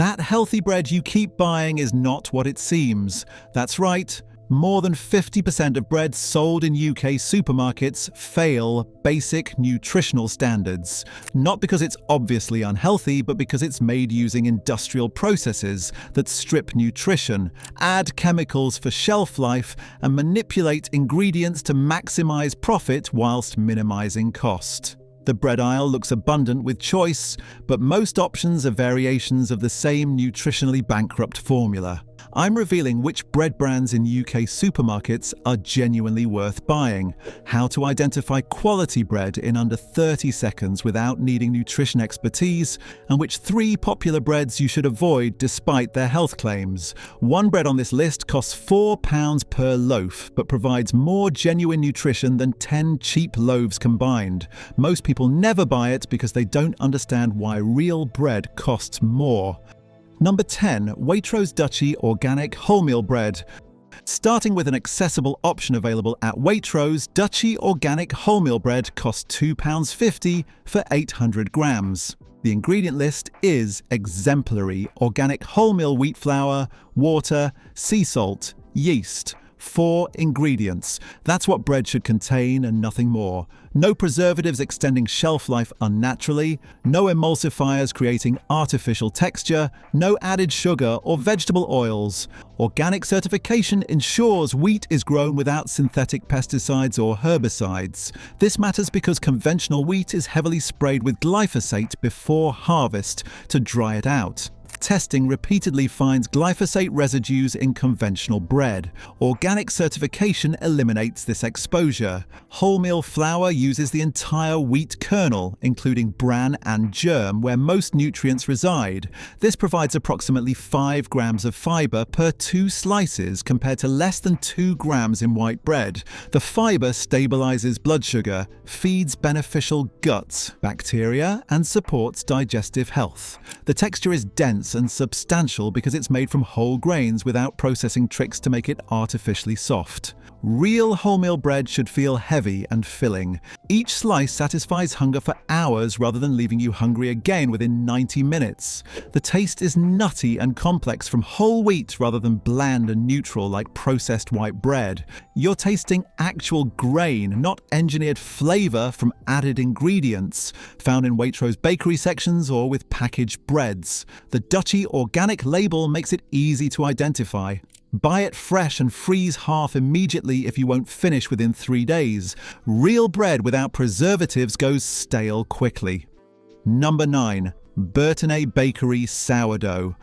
That healthy bread you keep buying is not what it seems. That's right. More than 50% of bread sold in UK supermarkets fail basic nutritional standards. Not because it's obviously unhealthy, but because it's made using industrial processes that strip nutrition, add chemicals for shelf life, and manipulate ingredients to maximize profit whilst minimizing cost. The bread aisle looks abundant with choice, but most options are variations of the same nutritionally bankrupt formula. I'm revealing which bread brands in UK supermarkets are genuinely worth buying, how to identify quality bread in under 30 seconds without needing nutrition expertise, and which 3 popular breads you should avoid despite their health claims. One bread on this list costs £4 per loaf, but provides more genuine nutrition than 10 cheap loaves combined. Most people never buy it because they don't understand why real bread costs more. Number 10. Waitrose Duchy Organic Wholemeal Bread. Starting with an accessible option available at Waitrose, Duchy Organic Wholemeal Bread costs £2.50 for 800 grams. The ingredient list is exemplary: organic wholemeal wheat flour, water, sea salt, yeast. 4 ingredients. That's what bread should contain and nothing more. No preservatives extending shelf life unnaturally, no emulsifiers creating artificial texture, no added sugar or vegetable oils. Organic certification ensures wheat is grown without synthetic pesticides or herbicides. This matters because conventional wheat is heavily sprayed with glyphosate before harvest to dry it out. Testing repeatedly finds glyphosate residues in conventional bread. Organic certification eliminates this exposure. Wholemeal flour uses the entire wheat kernel, including bran and germ, where most nutrients reside. This provides approximately 5 grams of fiber per 2 slices compared to less than 2 grams in white bread. The fiber stabilizes blood sugar, feeds beneficial gut bacteria, and supports digestive health. The texture is dense and substantial because it's made from whole grains without processing tricks to make it artificially soft. Real wholemeal bread should feel heavy and filling. Each slice satisfies hunger for hours rather than leaving you hungry again within 90 minutes. The taste is nutty and complex from whole wheat rather than bland and neutral like processed white bread. You're tasting actual grain, not engineered flavor from added ingredients, found in Waitrose bakery sections or with packaged breads. The Duchy Organic label makes it easy to identify. Buy it fresh and freeze half immediately if you won't finish within 3 days. Real bread without preservatives goes stale quickly. Number 9. Bertinet Bakery Sourdough.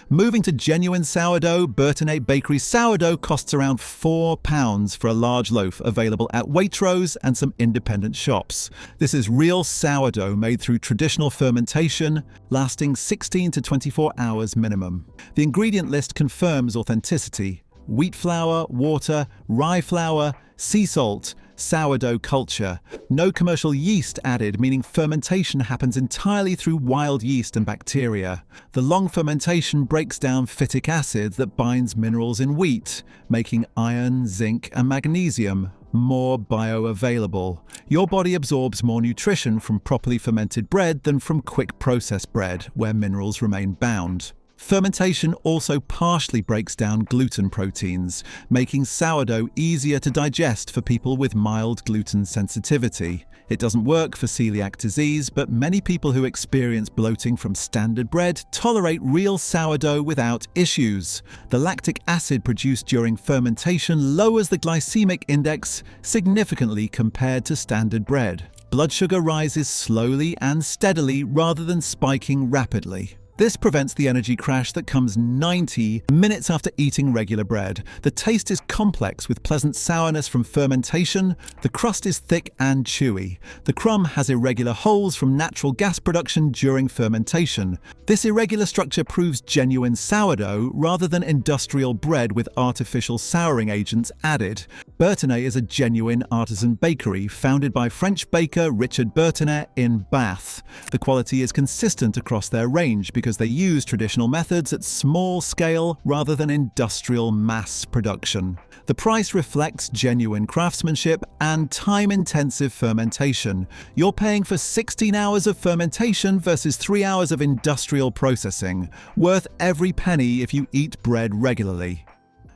Moving to genuine sourdough, Bertinet Bakery sourdough costs around £4 for a large loaf, available at Waitrose and some independent shops. This is real sourdough made through traditional fermentation, lasting 16 to 24 hours minimum. The ingredient list confirms authenticity: wheat flour, water, rye flour, sea salt, sourdough culture. No commercial yeast added, meaning fermentation happens entirely through wild yeast and bacteria. The long fermentation breaks down phytic acid that binds minerals in wheat, making iron, zinc, and magnesium more bioavailable. Your body absorbs more nutrition from properly fermented bread than from quick process bread, where minerals remain bound. Fermentation also partially breaks down gluten proteins, making sourdough easier to digest for people with mild gluten sensitivity. It doesn't work for celiac disease, but many people who experience bloating from standard bread tolerate real sourdough without issues. The lactic acid produced during fermentation lowers the glycemic index significantly compared to standard bread. Blood sugar rises slowly and steadily rather than spiking rapidly. This prevents the energy crash that comes 90 minutes after eating regular bread. The taste is complex with pleasant sourness from fermentation. The crust is thick and chewy. The crumb has irregular holes from natural gas production during fermentation. This irregular structure proves genuine sourdough rather than industrial bread with artificial souring agents added. Bertinet is a genuine artisan bakery founded by French baker Richard Bertinet in Bath. The quality is consistent across their range because because they use traditional methods at small scale rather than industrial mass production. The price reflects genuine craftsmanship and time-intensive fermentation. You're paying for 16 hours of fermentation versus 3 hours of industrial processing, worth every penny if you eat bread regularly.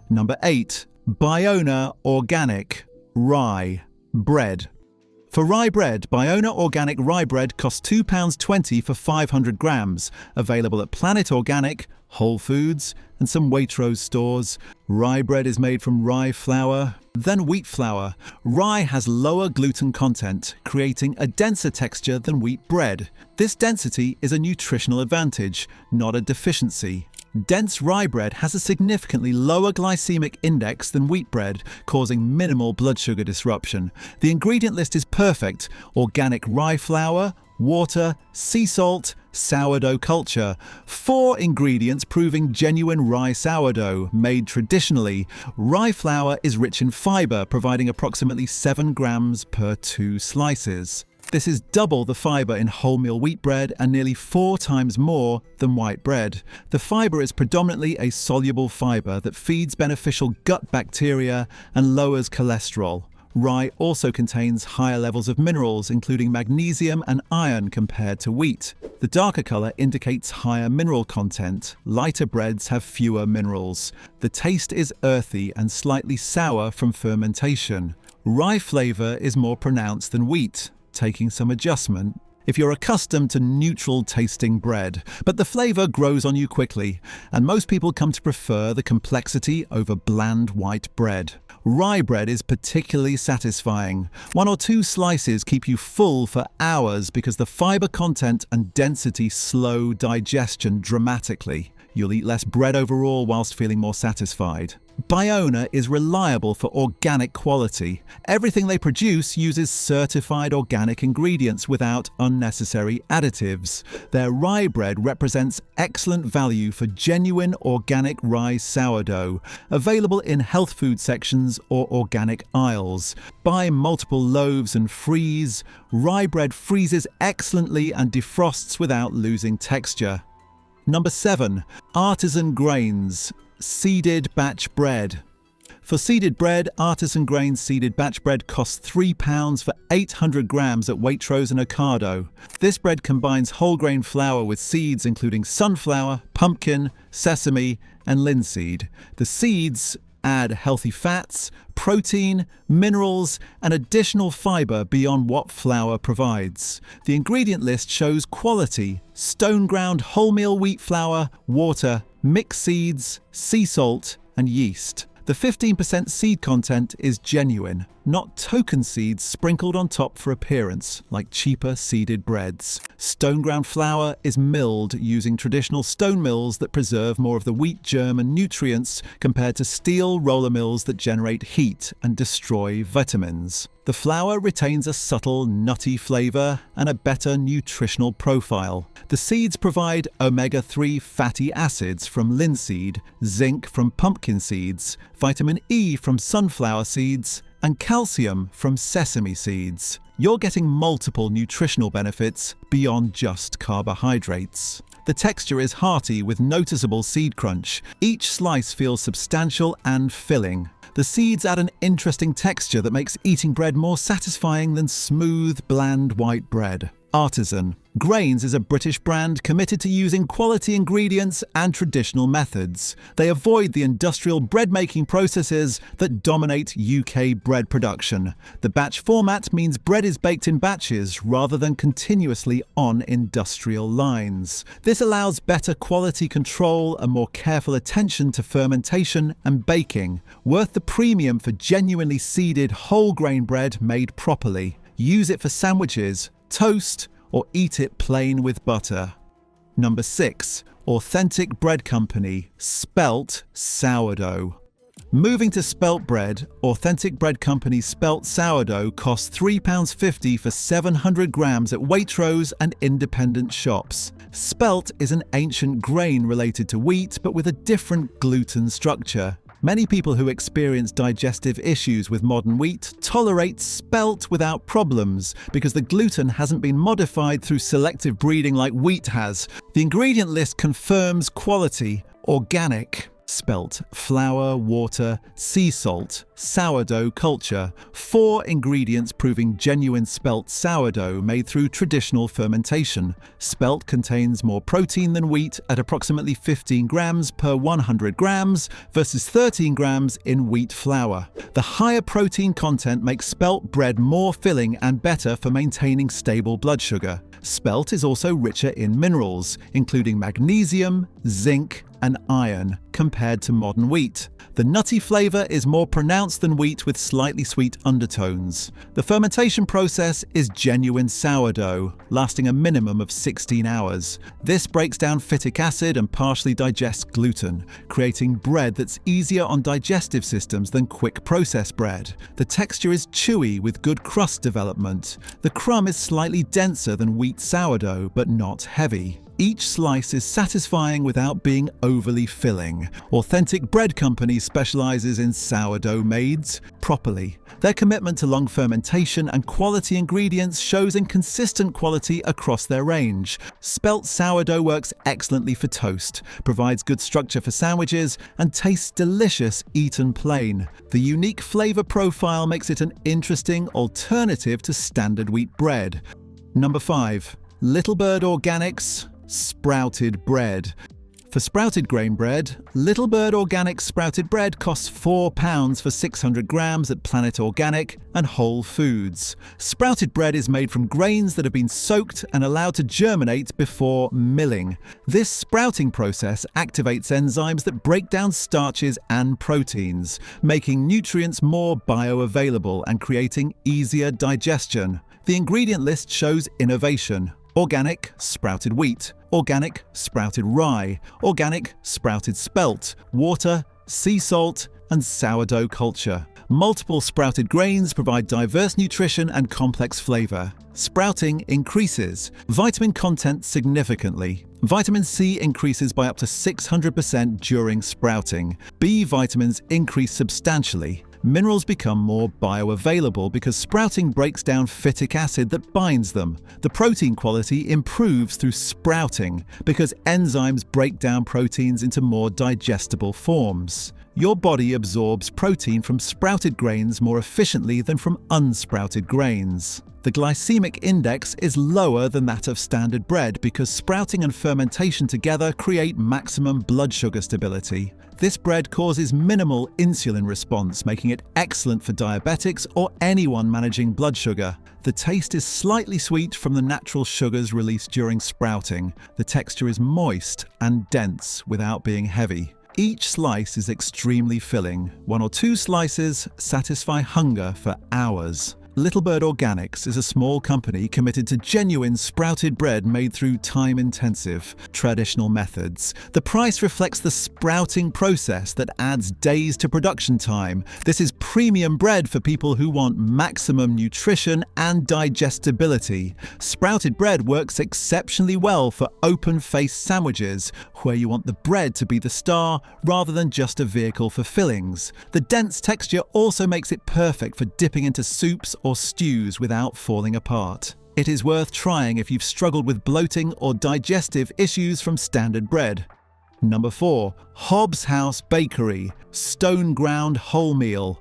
Number 8. Biona Organic Rye Bread. For rye bread, Biona Organic rye bread costs £2.20 for 500 grams, available at Planet Organic, Whole Foods, and some Waitrose stores. Rye bread is made from rye flour, then wheat flour. Rye has lower gluten content, creating a denser texture than wheat bread. This density is a nutritional advantage, not a deficiency. Dense rye bread has a significantly lower glycemic index than wheat bread, causing minimal blood sugar disruption. The ingredient list is perfect: organic rye flour, water, sea salt, sourdough culture. 4 ingredients proving genuine rye sourdough, made traditionally. Rye flour is rich in fiber, providing approximately 7 grams per 2 slices. This is double the fiber in wholemeal wheat bread and nearly 4 times more than white bread. The fiber is predominantly a soluble fiber that feeds beneficial gut bacteria and lowers cholesterol. Rye also contains higher levels of minerals, including magnesium and iron, compared to wheat. The darker color indicates higher mineral content. Lighter breads have fewer minerals. The taste is earthy and slightly sour from fermentation. Rye flavor is more pronounced than wheat, taking some adjustment if you're accustomed to neutral tasting bread, but the flavor grows on you quickly, and most people come to prefer the complexity over bland white bread. Rye bread is particularly satisfying. 1 or 2 slices keep you full for hours because the fiber content and density slow digestion dramatically. You'll eat less bread overall whilst feeling more satisfied. Biona is reliable for organic quality. Everything they produce uses certified organic ingredients without unnecessary additives. Their rye bread represents excellent value for genuine organic rye sourdough, available in health food sections or organic aisles. Buy multiple loaves and freeze. Rye bread freezes excellently and defrosts without losing texture. Number 7. Artisan Grains Seeded Batch Bread. For seeded bread, Artisan Grains seeded batch bread costs £3 for 800 grams at Waitrose and Ocado. This bread combines whole grain flour with seeds including sunflower, pumpkin, sesame, and linseed. The seeds add healthy fats, protein, minerals, and additional fiber beyond what flour provides. The ingredient list shows quality: stone ground wholemeal wheat flour, water, mixed seeds, sea salt, and yeast. The 15% seed content is genuine, not token seeds sprinkled on top for appearance, like cheaper seeded breads. Stone ground flour is milled using traditional stone mills that preserve more of the wheat germ and nutrients compared to steel roller mills that generate heat and destroy vitamins. The flour retains a subtle, nutty flavor and a better nutritional profile. The seeds provide omega-3 fatty acids from linseed, zinc from pumpkin seeds, vitamin E from sunflower seeds, and calcium from sesame seeds. You're getting multiple nutritional benefits beyond just carbohydrates. The texture is hearty with noticeable seed crunch. Each slice feels substantial and filling. The seeds add an interesting texture that makes eating bread more satisfying than smooth, bland white bread. Artisan Grains is a British brand committed to using quality ingredients and traditional methods. They avoid the industrial bread-making processes that dominate UK bread production. The batch format means bread is baked in batches rather than continuously on industrial lines. This allows better quality control and more careful attention to fermentation and baking, worth the premium for genuinely seeded whole grain bread made properly. Use it for sandwiches, toast, or eat it plain with butter. Number 6. Authentic Bread Company Spelt Sourdough. Moving to Spelt bread, Authentic Bread Company Spelt Sourdough costs £3.50 for 700 grams at Waitrose and independent shops. Spelt is an ancient grain related to wheat but with a different gluten structure. Many people who experience digestive issues with modern wheat tolerate Spelt without problems because the gluten hasn't been modified through selective breeding like wheat has. The ingredient list confirms quality: organic. Spelt, flour, water, sea salt, sourdough culture. 4 ingredients proving genuine Spelt sourdough made through traditional fermentation. Spelt contains more protein than wheat at approximately 15 grams per 100 grams versus 13 grams in wheat flour. The higher protein content makes Spelt bread more filling and better for maintaining stable blood sugar. Spelt is also richer in minerals, including magnesium, zinc, and iron, compared to modern wheat. The nutty flavour is more pronounced than wheat with slightly sweet undertones. The fermentation process is genuine sourdough, lasting a minimum of 16 hours. This breaks down phytic acid and partially digests gluten, creating bread that's easier on digestive systems than quick process bread. The texture is chewy with good crust development. The crumb is slightly denser than wheat sourdough, but not heavy. Each slice is satisfying without being overly filling. Authentic Bread Company specializes in sourdough made properly. Their commitment to long fermentation and quality ingredients shows in consistent quality across their range. Spelt sourdough works excellently for toast, provides good structure for sandwiches, and tastes delicious eaten plain. The unique flavor profile makes it an interesting alternative to standard wheat bread. Number 5. Little Bird Organics Sprouted Bread. For sprouted grain bread, Little Bird Organic sprouted bread costs £4 for 600 grams at Planet Organic and Whole Foods. Sprouted bread is made from grains that have been soaked and allowed to germinate before milling. This sprouting process activates enzymes that break down starches and proteins, making nutrients more bioavailable and creating easier digestion. The ingredient list shows innovation: organic sprouted wheat, organic sprouted rye, organic sprouted spelt, water, sea salt, and sourdough culture. Multiple sprouted grains provide diverse nutrition and complex flavor. Sprouting increases vitamin content significantly. Vitamin C increases by up to 600% during sprouting. B vitamins increase substantially. Minerals become more bioavailable because sprouting breaks down phytic acid that binds them. The protein quality improves through sprouting because enzymes break down proteins into more digestible forms. Your body absorbs protein from sprouted grains more efficiently than from unsprouted grains. The glycemic index is lower than that of standard bread because sprouting and fermentation together create maximum blood sugar stability. This bread causes minimal insulin response, making it excellent for diabetics or anyone managing blood sugar. The taste is slightly sweet from the natural sugars released during sprouting. The texture is moist and dense without being heavy. Each slice is extremely filling. 1 or 2 slices satisfy hunger for hours. Little Bird Organics is a small company committed to genuine sprouted bread made through time-intensive, traditional methods. The price reflects the sprouting process that adds days to production time. This is premium bread for people who want maximum nutrition and digestibility. Sprouted bread works exceptionally well for open-faced sandwiches, where you want the bread to be the star rather than just a vehicle for fillings. The dense texture also makes it perfect for dipping into soups or stews without falling apart. It is worth trying if you've struggled with bloating or digestive issues from standard bread. Number 4. Hobbs House Bakery Stone Ground Wholemeal.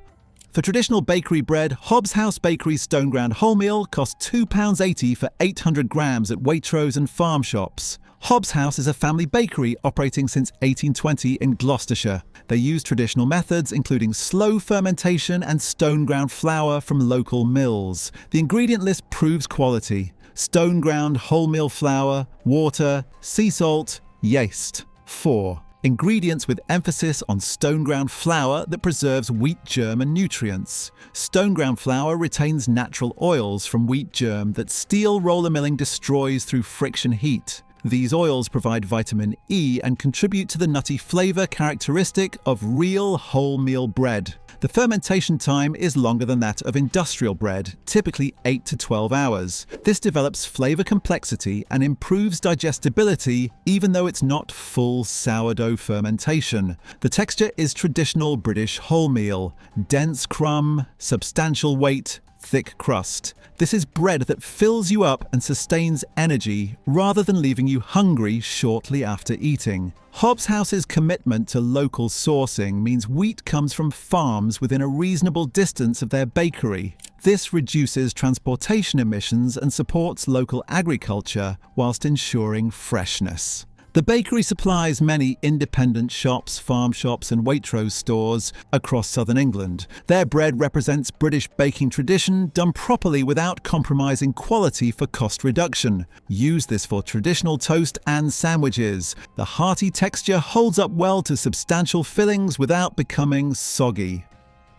For traditional bakery bread, Hobbs House Bakery's stone ground wholemeal costs £2.80 for 800 grams at Waitrose and farm shops. Hobbs House is a family bakery operating since 1820 in Gloucestershire. They use traditional methods including slow fermentation and stone ground flour from local mills. The ingredient list proves quality: stone ground wholemeal flour, water, sea salt, yeast. 4. Ingredients with emphasis on stone ground flour that preserves wheat germ and nutrients. Stone ground flour retains natural oils from wheat germ that steel roller milling destroys through friction heat. These oils provide vitamin E and contribute to the nutty flavor characteristic of real wholemeal bread. The fermentation time is longer than that of industrial bread, typically 8 to 12 hours. This develops flavor complexity and improves digestibility even though it's not full sourdough fermentation. The texture is traditional British wholemeal, dense crumb, substantial weight, thick crust. This is bread that fills you up and sustains energy rather than leaving you hungry shortly after eating. Hobbs House's commitment to local sourcing means wheat comes from farms within a reasonable distance of their bakery. This reduces transportation emissions and supports local agriculture whilst ensuring freshness. The bakery supplies many independent shops, farm shops and Waitrose stores across southern England. Their bread represents British baking tradition done properly without compromising quality for cost reduction. Use this for traditional toast and sandwiches. The hearty texture holds up well to substantial fillings without becoming soggy.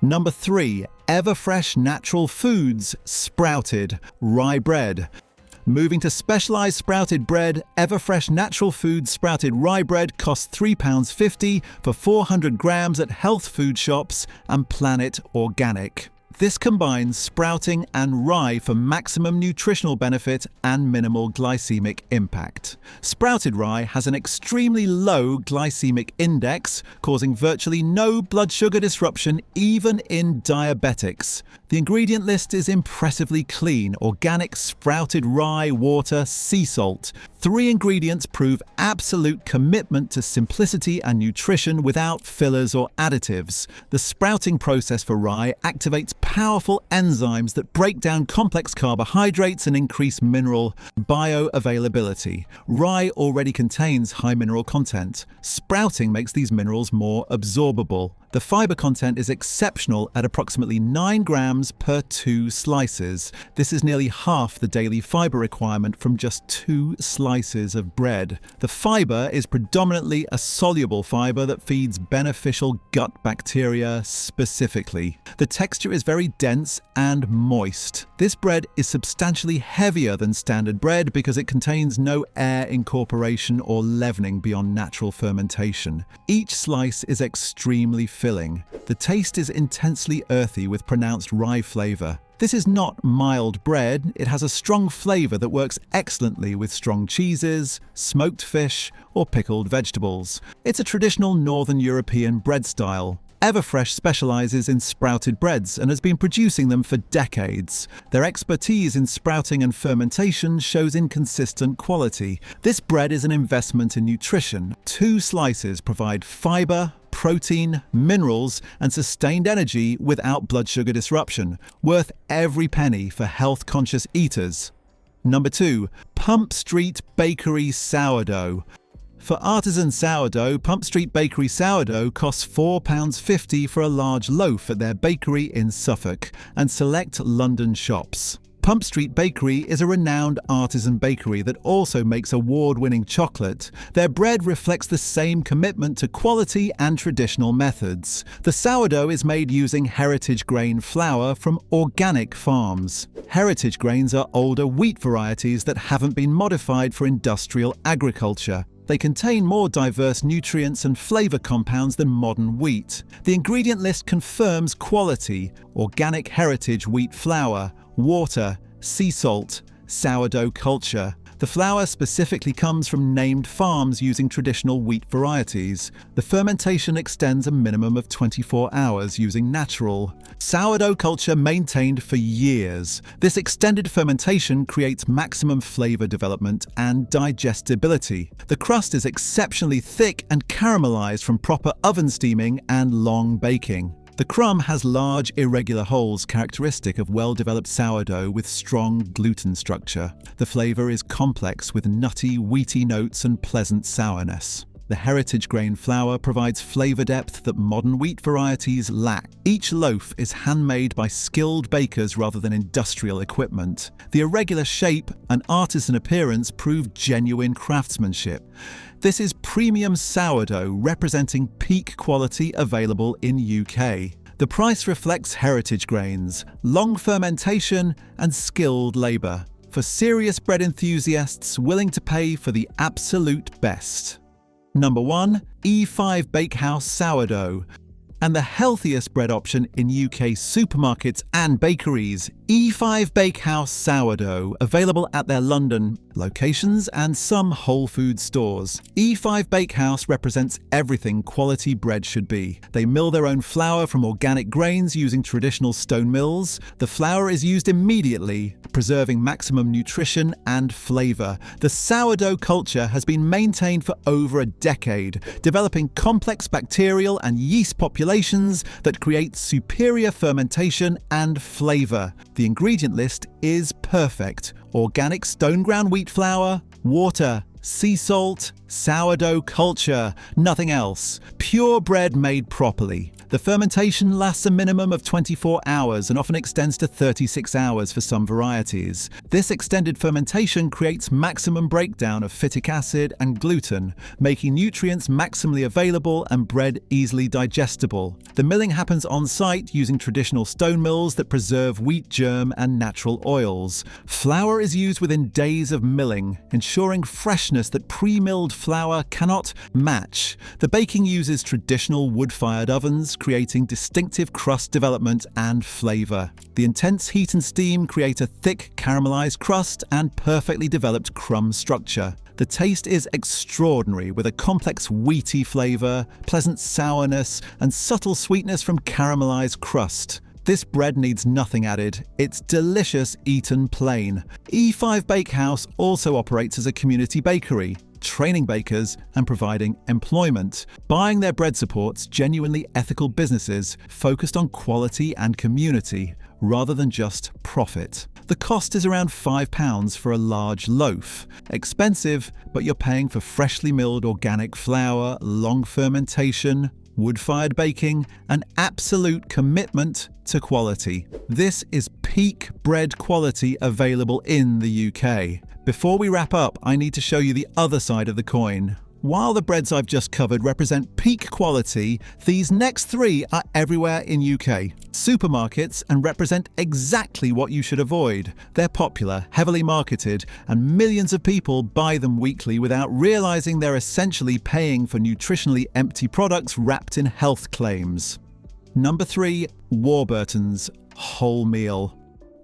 Number 3. Everfresh Natural Foods Sprouted Rye Bread. Moving to specialised sprouted bread, Everfresh Natural Foods sprouted rye bread costs £3.50 for 400 grams at health food shops and Planet Organic. This combines sprouting and rye for maximum nutritional benefit and minimal glycemic impact. Sprouted rye has an extremely low glycemic index, causing virtually no blood sugar disruption even in diabetics. The ingredient list is impressively clean: organic sprouted rye, water, sea salt. 3 ingredients prove absolute commitment to simplicity and nutrition without fillers or additives. The sprouting process for rye activates powerful enzymes that break down complex carbohydrates and increase mineral bioavailability. Rye already contains high mineral content. Sprouting makes these minerals more absorbable. The fiber content is exceptional at approximately 9 grams per 2 slices. This is nearly half the daily fiber requirement from just 2 slices of bread. The fiber is predominantly a soluble fiber that feeds beneficial gut bacteria specifically. The texture is very dense and moist. This bread is substantially heavier than standard bread because it contains no air incorporation or leavening beyond natural fermentation. Each slice is extremely filling. The taste is intensely earthy with pronounced rye flavour. This is not mild bread. It has a strong flavour that works excellently with strong cheeses, smoked fish, or pickled vegetables. It's a traditional Northern European bread style. Everfresh specialises in sprouted breads and has been producing them for decades. Their expertise in sprouting and fermentation shows inconsistent quality. This bread is an investment in nutrition. 2 slices provide fibre, protein, minerals, and sustained energy without blood sugar disruption. Worth every penny for health-conscious eaters. Number 2. Pump Street Bakery Sourdough. For artisan sourdough, Pump Street Bakery sourdough costs £4.50 for a large loaf at their bakery in Suffolk and select London shops. Pump Street Bakery is a renowned artisan bakery that also makes award-winning chocolate. Their bread reflects the same commitment to quality and traditional methods. The sourdough is made using heritage grain flour from organic farms. Heritage grains are older wheat varieties that haven't been modified for industrial agriculture. They contain more diverse nutrients and flavour compounds than modern wheat. The ingredient list confirms quality: organic heritage wheat flour, water, sea salt, sourdough culture. The flour specifically comes from named farms using traditional wheat varieties. The fermentation extends a minimum of 24 hours using natural sourdough culture maintained for years. This extended fermentation creates maximum flavour development and digestibility. The crust is exceptionally thick and caramelized from proper oven steaming and long baking. The crumb has large, irregular holes characteristic of well-developed sourdough with strong gluten structure. The flavour is complex with nutty, wheaty notes and pleasant sourness. The heritage grain flour provides flavour depth that modern wheat varieties lack. Each loaf is handmade by skilled bakers rather than industrial equipment. The irregular shape and artisan appearance prove genuine craftsmanship. This is premium sourdough representing peak quality available in UK. The price reflects heritage grains, long fermentation and skilled labour. for serious bread enthusiasts willing to pay for the absolute best. Number 1. E5 Bakehouse Sourdough. And the healthiest bread option in UK supermarkets and bakeries, E5 Bakehouse Sourdough, available at their London locations and some Whole Foods stores. E5 Bakehouse represents everything quality bread should be. They mill their own flour from organic grains using traditional stone mills. The flour is used immediately, preserving maximum nutrition and flavour. The sourdough culture has been maintained for over a decade, developing complex bacterial and yeast populations that create superior fermentation and flavour. The ingredient list is perfect. Organic stone ground wheat flour, water, sea salt, sourdough culture, nothing else. Pure bread made properly. The fermentation lasts a minimum of 24 hours and often extends to 36 hours for some varieties. This extended fermentation creates maximum breakdown of phytic acid and gluten, making nutrients maximally available and bread easily digestible. The milling happens on site using traditional stone mills that preserve wheat germ and natural oils. Flour is used within days of milling, ensuring freshness that pre-milled flour cannot match. The baking uses traditional wood-fired ovens, creating distinctive crust development and flavour. The intense heat and steam create a thick caramelized crust and perfectly developed crumb structure. The taste is extraordinary, with a complex wheaty flavour, pleasant sourness, and subtle sweetness from caramelized crust. This bread needs nothing added. It's delicious eaten plain. E5 Bakehouse also operates as a community bakery, training bakers and providing employment. Buying their bread supports genuinely ethical businesses focused on quality and community, rather than just profit. The cost is around £5 for a large loaf. Expensive, but you're paying for freshly milled organic flour, long fermentation, wood-fired baking, and absolute commitment to quality. This is peak bread quality available in the UK. Before we wrap up, I need to show you the other side of the coin. While the breads I've just covered represent peak quality, these next three are everywhere in UK supermarkets and represent exactly what you should avoid. They're popular, heavily marketed, and millions of people buy them weekly without realising they're essentially paying for nutritionally empty products wrapped in health claims. Number 3. Warburton's wholemeal.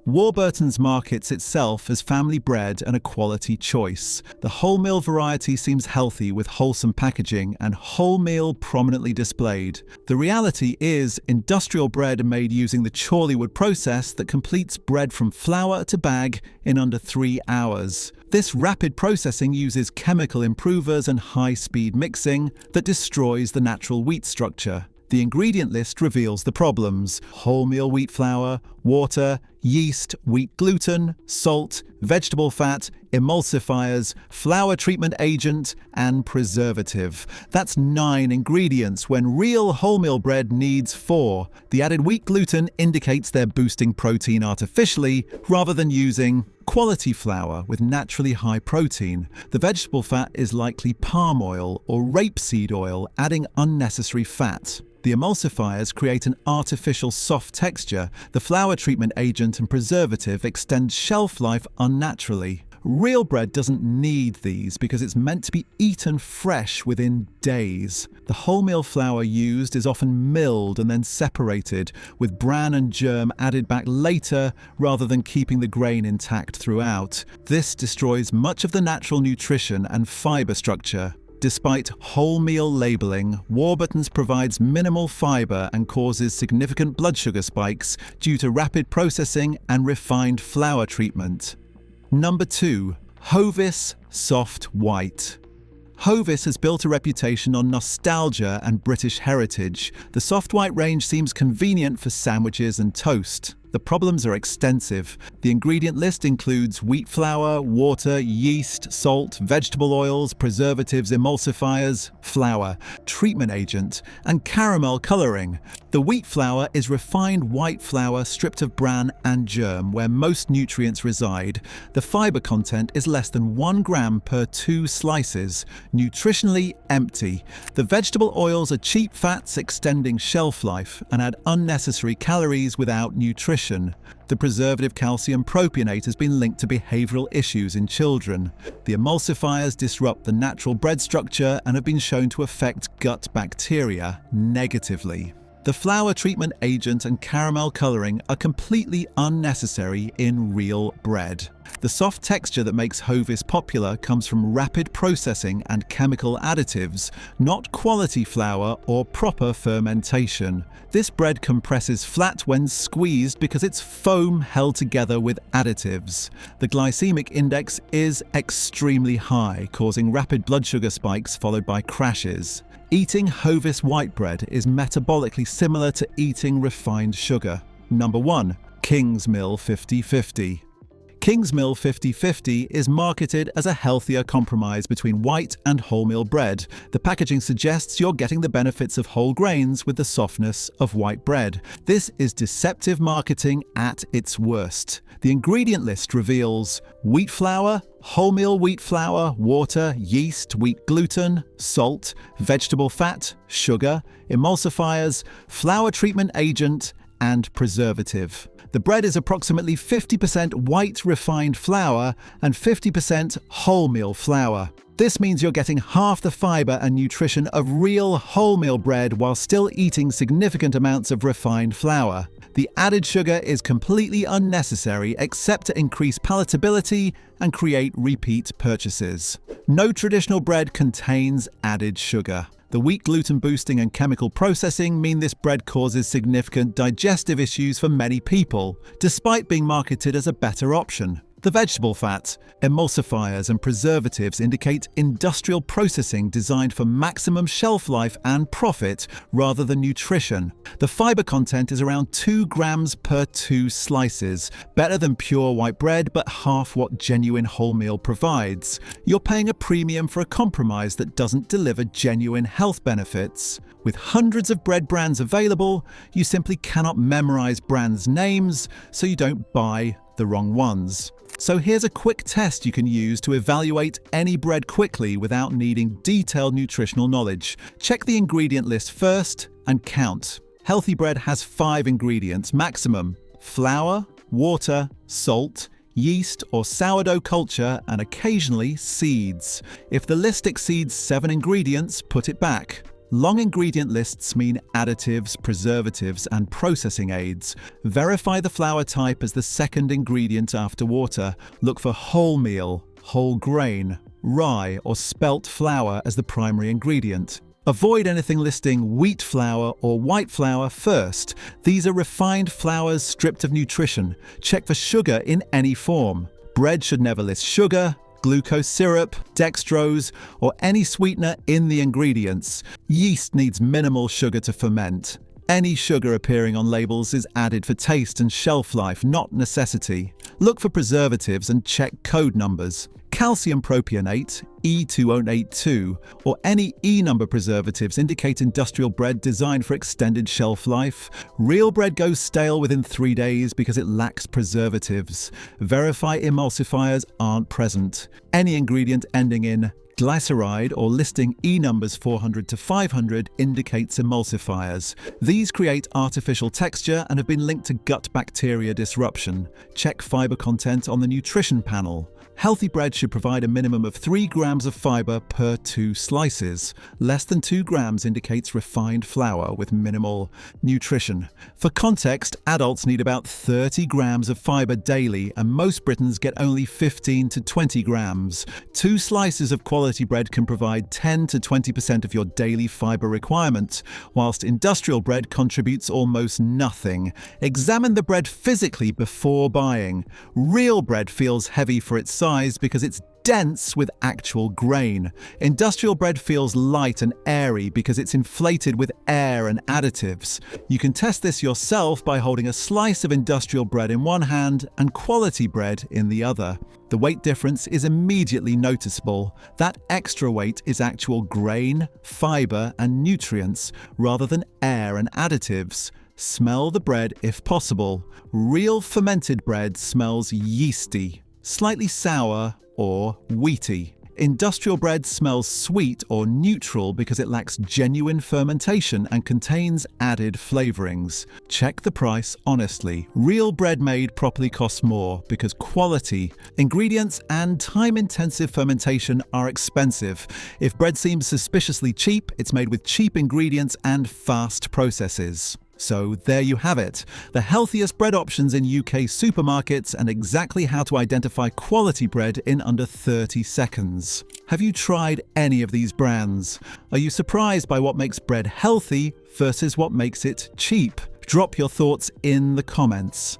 Warburton's markets itself as family bread and a quality choice. The wholemeal variety seems healthy with wholesome packaging and wholemeal prominently displayed. The reality is industrial bread made using the Chorleywood process that completes bread from flour to bag in under 3 hours. This rapid processing uses chemical improvers and high-speed mixing that destroys the natural wheat structure. The ingredient list reveals the problems: wholemeal wheat flour, water, yeast, wheat gluten, salt, vegetable fat, emulsifiers, flour treatment agent, and preservative. That's 9 ingredients when real wholemeal bread needs 4. The added wheat gluten indicates they're boosting protein artificially rather than using quality flour with naturally high protein. The vegetable fat is likely palm oil or rapeseed oil, adding unnecessary fat. The emulsifiers create an artificial soft texture. The flour treatment agent and preservative extend shelf life unnaturally. Real bread doesn't need these because it's meant to be eaten fresh within days. The wholemeal flour used is often milled and then separated, with bran and germ added back later rather than keeping the grain intact throughout. This destroys much of the natural nutrition and fibre structure. Despite wholemeal labelling, Warburton's provides minimal fibre and causes significant blood sugar spikes due to rapid processing and refined flour treatment. Number 2. Hovis Soft White. Hovis has built a reputation on nostalgia and British heritage. The soft white range seems convenient for sandwiches and toast. The problems are extensive. The ingredient list includes wheat flour, water, yeast, salt, vegetable oils, preservatives, emulsifiers, flour, treatment agent, and caramel colouring. The wheat flour is refined white flour stripped of bran and germ, where most nutrients reside. The fibre content is less than 1 gram per 2 slices. Nutritionally empty. The vegetable oils are cheap fats extending shelf life and add unnecessary calories without nutrition. nutrition. The preservative calcium propionate has been linked to behavioral issues in children. The emulsifiers disrupt the natural bread structure and have been shown to affect gut bacteria negatively. The flour treatment agent and caramel coloring are completely unnecessary in real bread. The soft texture that makes Hovis popular comes from rapid processing and chemical additives, not quality flour or proper fermentation. This bread compresses flat when squeezed because it's foam held together with additives. The glycemic index is extremely high, causing rapid blood sugar spikes followed by crashes. Eating Hovis white bread is metabolically similar to eating refined sugar. Number 1. Kingsmill 50/50. Kingsmill 50/50 is marketed as a healthier compromise between white and wholemeal bread. The packaging suggests you're getting the benefits of whole grains with the softness of white bread. This is deceptive marketing at its worst. The ingredient list reveals wheat flour, wholemeal wheat flour, water, yeast, wheat gluten, salt, vegetable fat, sugar, emulsifiers, flour treatment agent, and preservative. The bread is approximately 50% white refined flour and 50% wholemeal flour. This means you're getting half the fiber and nutrition of real wholemeal bread while still eating significant amounts of refined flour. The added sugar is completely unnecessary except to increase palatability and create repeat purchases. No traditional bread contains added sugar. The wheat gluten boosting and chemical processing mean this bread causes significant digestive issues for many people, despite being marketed as a better option. The vegetable fat, emulsifiers and preservatives indicate industrial processing designed for maximum shelf life and profit rather than nutrition. The fiber content is around 2 grams per 2 slices, better than pure white bread but half what genuine wholemeal provides. You're paying a premium for a compromise that doesn't deliver genuine health benefits. With hundreds of bread brands available, you simply cannot memorize brands' names, so you don't buy the wrong ones. So here's a quick test you can use to evaluate any bread quickly without needing detailed nutritional knowledge. Check the ingredient list first and count. Healthy bread has 5 ingredients maximum: flour, water, salt, yeast or sourdough culture, and occasionally seeds. If the list exceeds 7 ingredients, put it back. Long ingredient lists mean additives, preservatives, and processing aids. Verify the flour type as the second ingredient after water. Look for wholemeal, whole grain, rye, or spelt flour as the primary ingredient. Avoid anything listing wheat flour or white flour first. These are refined flours stripped of nutrition. Check for sugar in any form. Bread should never list sugar, glucose syrup, dextrose, or any sweetener in the ingredients. Yeast needs minimal sugar to ferment. Any sugar appearing on labels is added for taste and shelf life, not necessity. Look for preservatives and check code numbers. Calcium propionate, E2082, or any E number preservatives indicate industrial bread designed for extended shelf life. Real bread goes stale within 3 days because it lacks preservatives. Verify emulsifiers aren't present. Any ingredient ending in glyceride or listing E numbers 400 to 500 indicates emulsifiers. These create artificial texture and have been linked to gut bacteria disruption. Check fiber content on the nutrition panel. Healthy bread should provide a minimum of 3 grams of fiber per 2 slices. Less than 2 grams indicates refined flour with minimal nutrition. For context, adults need about 30 grams of fiber daily, and most Britons get only 15 to 20 grams. 2 slices of quality bread can provide 10 to 20% of your daily fiber requirement, whilst industrial bread contributes almost nothing. Examine the bread physically before buying. Real bread feels heavy for its size because it's dense with actual grain. Industrial bread feels light and airy because it's inflated with air and additives. You can test this yourself by holding a slice of industrial bread in one hand and quality bread in the other. The weight difference is immediately noticeable. That extra weight is actual grain, fiber, and nutrients rather than air and additives. Smell the bread if possible. Real fermented bread smells yeasty, slightly sour, or wheaty. Industrial bread smells sweet or neutral because it lacks genuine fermentation and contains added flavorings. Check the price honestly. Real bread made properly costs more because quality, ingredients, and time-intensive fermentation are expensive. If bread seems suspiciously cheap, it's made with cheap ingredients and fast processes. So there you have it, the healthiest bread options in UK supermarkets and exactly how to identify quality bread in under 30 seconds. Have you tried any of these brands? Are you surprised by what makes bread healthy versus what makes it cheap? Drop your thoughts in the comments.